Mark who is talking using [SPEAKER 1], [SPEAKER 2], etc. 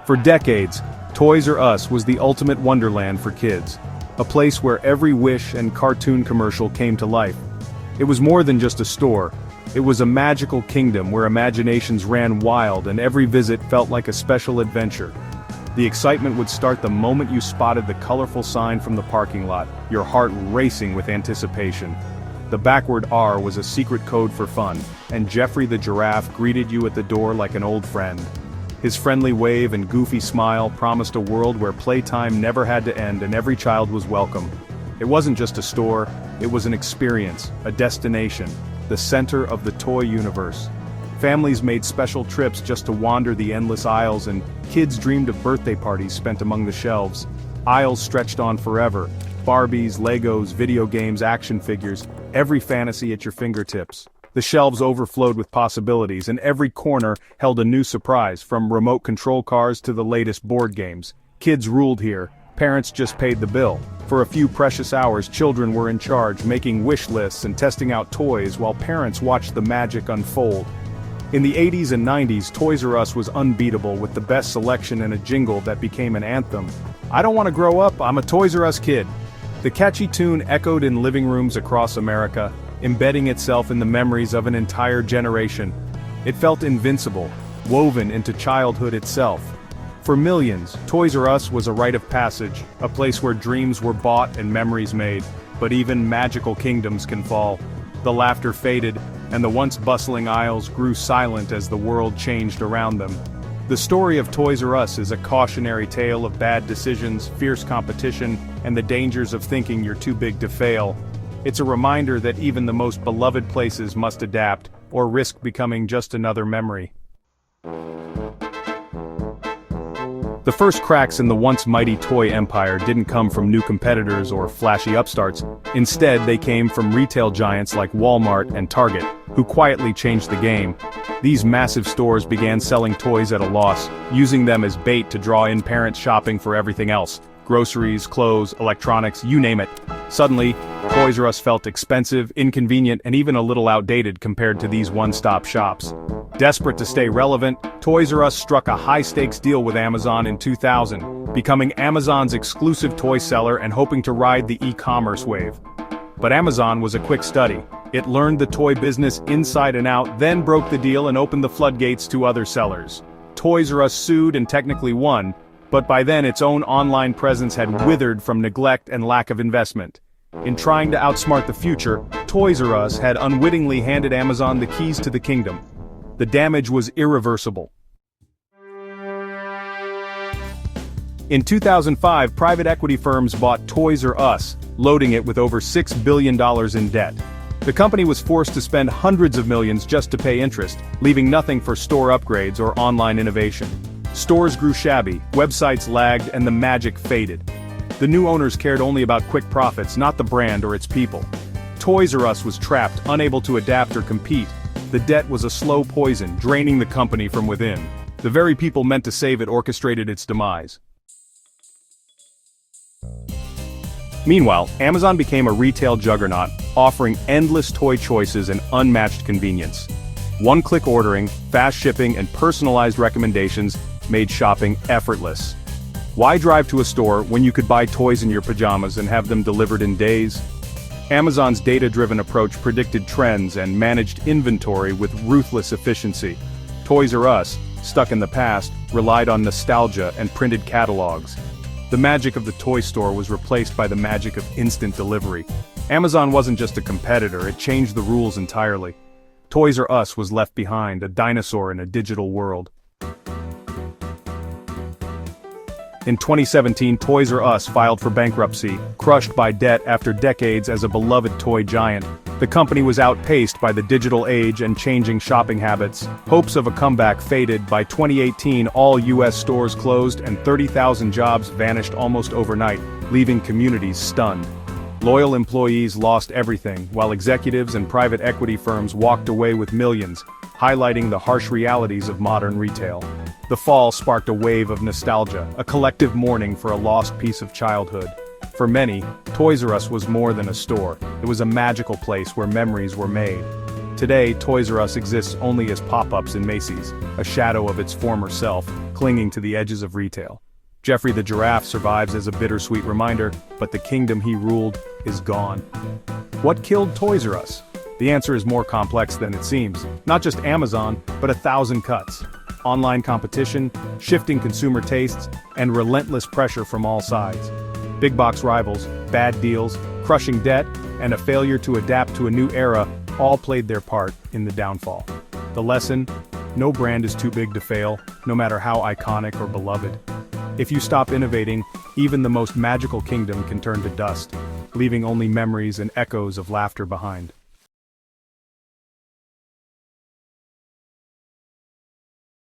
[SPEAKER 1] For decades, Toys R Us was the ultimate wonderland for kids, a place where every wish and cartoon commercial came to life. It was more than just a store, it was a magical kingdom where imaginations ran wild and every visit felt like a special adventure. The excitement would start the moment you spotted the colorful sign from the parking lot, your heart racing with anticipation. The backward R was a secret code for fun, and Geoffrey the Giraffe greeted you at the door like an old friend. His friendly wave and goofy smile promised a world where playtime never had to end and every child was welcome. It wasn't just a store, it was an experience, a destination, the center of the toy universe. Families made special trips just to wander the endless aisles, and kids dreamed of birthday parties spent among the shelves. Aisles stretched on forever. Barbies, Legos, video games, action figures, every fantasy at your fingertips. The shelves overflowed with possibilities, and every corner held a new surprise, from remote control cars to the latest board games. Kids ruled here, parents just paid the bill. For a few precious hours, children were in charge, making wish lists and testing out toys while parents watched the magic unfold. In the 80s and 90s, Toys R Us was unbeatable, with the best selection and a jingle that became an anthem. "I don't want to grow up, I'm a Toys R Us kid." The catchy tune echoed in living rooms across America, embedding itself in the memories of an entire generation. It felt invincible, woven into childhood itself. For millions, Toys R Us was a rite of passage, a place where dreams were bought and memories made. But even magical kingdoms can fall. The laughter faded, and the once bustling aisles grew silent as the world changed around them. The story of Toys R Us is a cautionary tale of bad decisions, fierce competition, and the dangers of thinking you're too big to fail. It's a reminder that even the most beloved places must adapt, or risk becoming just another memory. The first cracks in the once mighty toy empire didn't come from new competitors or flashy upstarts. Instead, they came from retail giants like Walmart and Target, who quietly changed the game. These massive stores began selling toys at a loss, using them as bait to draw in parents shopping for everything else. Groceries, clothes, electronics, you name it. Suddenly, Toys R Us felt expensive, inconvenient, and even a little outdated compared to these one-stop shops. Desperate to stay relevant, Toys R Us struck a high-stakes deal with Amazon in 2000, becoming Amazon's exclusive toy seller and hoping to ride the e-commerce wave. But Amazon was a quick study. It learned the toy business inside and out, then broke the deal and opened the floodgates to other sellers. Toys R Us sued and technically won, but by then its own online presence had withered from neglect and lack of investment. In trying to outsmart the future, Toys R Us had unwittingly handed Amazon the keys to the kingdom. The damage was irreversible. In 2005, private equity firms bought Toys R Us, loading it with over $6 billion in debt. The company was forced to spend hundreds of millions just to pay interest, leaving nothing for store upgrades or online innovation. Stores grew shabby, websites lagged, and the magic faded. The new owners cared only about quick profits, not the brand or its people. Toys R Us was trapped, unable to adapt or compete. The debt was a slow poison, draining the company from within. The very people meant to save it orchestrated its demise. Meanwhile, Amazon became a retail juggernaut, offering endless toy choices and unmatched convenience. One-click ordering, fast shipping, and personalized recommendations made shopping effortless. Why drive to a store when you could buy toys in your pajamas and have them delivered in days? Amazon's data-driven approach predicted trends and managed inventory with ruthless efficiency. Toys R Us, stuck in the past, relied on nostalgia and printed catalogs. The magic of the toy store was replaced by the magic of instant delivery. Amazon wasn't just a competitor, it changed the rules entirely. Toys R Us was left behind, a dinosaur in a digital world. In 2017, Toys R Us filed for bankruptcy, crushed by debt after decades as a beloved toy giant. The company was outpaced by the digital age and changing shopping habits. Hopes of a comeback faded. By 2018, all US stores closed and 30,000 jobs vanished almost overnight, leaving communities stunned. Loyal employees lost everything, while executives and private equity firms walked away with millions, highlighting the harsh realities of modern retail. The fall sparked a wave of nostalgia, a collective mourning for a lost piece of childhood. For many, Toys R Us was more than a store. It was a magical place where memories were made. Today, Toys R Us exists only as pop-ups in Macy's, a shadow of its former self, clinging to the edges of retail. Geoffrey the Giraffe survives as a bittersweet reminder, but the kingdom he ruled is gone. What killed Toys R Us? The answer is more complex than it seems. Not just Amazon, but 1,000 cuts. Online competition, shifting consumer tastes, and relentless pressure from all sides. Big box rivals, bad deals, crushing debt, and a failure to adapt to a new era all played their part in the downfall. The lesson? No brand is too big to fail, no matter how iconic or beloved. If you stop innovating, even the most magical kingdom can turn to dust, leaving only memories and echoes of laughter behind.